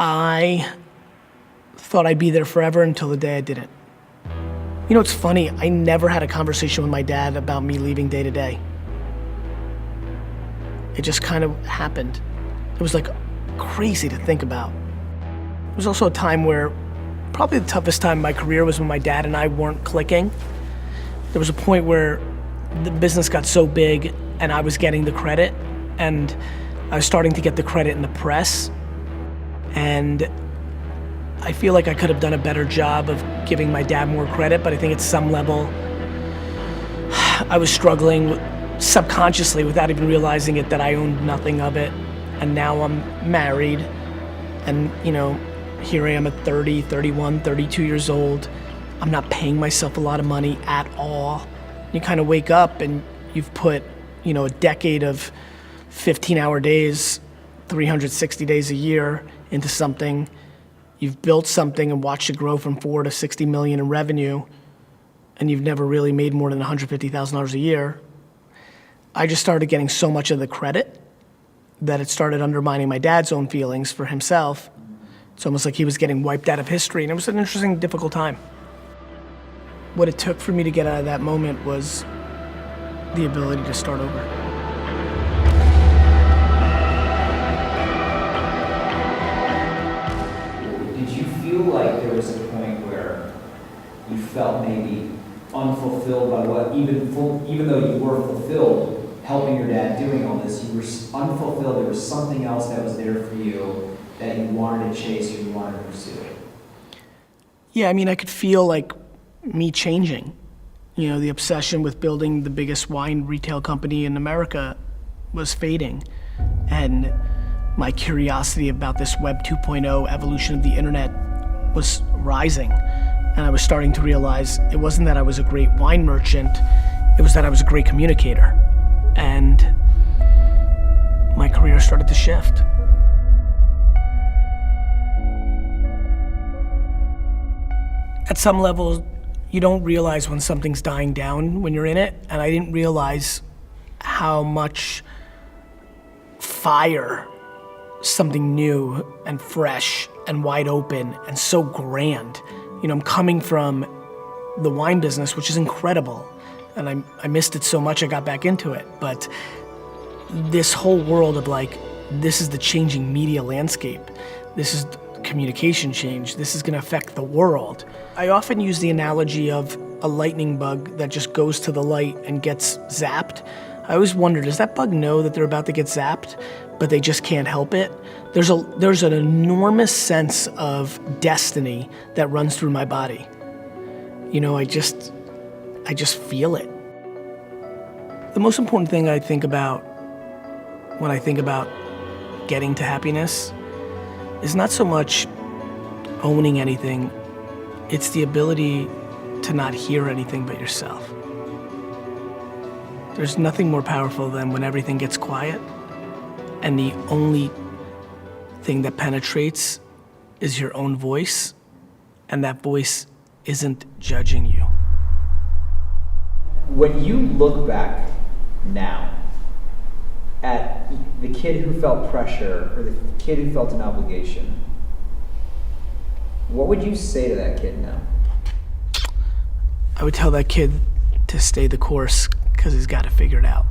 I thought I'd be there forever until the day I didn't. You know, it's funny, I never had a conversation with my dad about me leaving day to day. It just kind of happened. It was like crazy to think about. It was also a time where, probably the toughest time in my career was when my dad and I weren't clicking. There was a point where the business got so big and I was getting the credit, and I was starting to get the credit in the press. And I feel like I could have done a better job of giving my dad more credit, but I think at some level, I was struggling subconsciously without even realizing it that I owned nothing of it. And now I'm married, and you know, here I am at 30, 31, 32 years old. I'm not paying myself a lot of money at all. You kind of wake up and you've put, you know, a decade of 15-hour days, 360 days a year into something. You've built something and watched it grow from 4 to 60 million in revenue, and you've never really made more than $150,000 a year. I just started getting so much of the credit that it started undermining my dad's own feelings for himself. It's almost like he was getting wiped out of history, and it was an interesting, difficult time. What it took for me to get out of that moment was the ability to start over. Did you feel like there was a point where you felt maybe unfulfilled by what, even though you were fulfilled helping your dad doing all this, you were unfulfilled, there was something else that was there for you that you wanted to chase or you wanted to pursue? Yeah, I mean, I could feel like me changing. You know, the obsession with building the biggest wine retail company in America was fading. And my curiosity about this Web 2.0 evolution of the internet was rising. And I was starting to realize it wasn't that I was a great wine merchant, it was that I was a great communicator. And my career started to shift. At some level, you don't realize when something's dying down when you're in it, and I didn't realize how much fire something new and fresh and wide open and so grand. You know, I'm coming from the wine business, which is incredible, and I missed it so much I got back into it, but this whole world of like, this is the changing media landscape, this is communication change, this is gonna affect the world. I often use the analogy of a lightning bug that just goes to the light and gets zapped. I always wonder, does that bug know that they're about to get zapped, but they just can't help it? There's an enormous sense of destiny that runs through my body. You know, I just feel it. The most important thing I think about when I think about getting to happiness is not so much owning anything, it's the ability to not hear anything but yourself. There's nothing more powerful than when everything gets quiet and the only thing that penetrates is your own voice, and that voice isn't judging you. When you look back now at the kid who felt pressure or the kid who felt an obligation, what would you say to that kid now? I would tell that kid to stay the course because he's got to figure it out.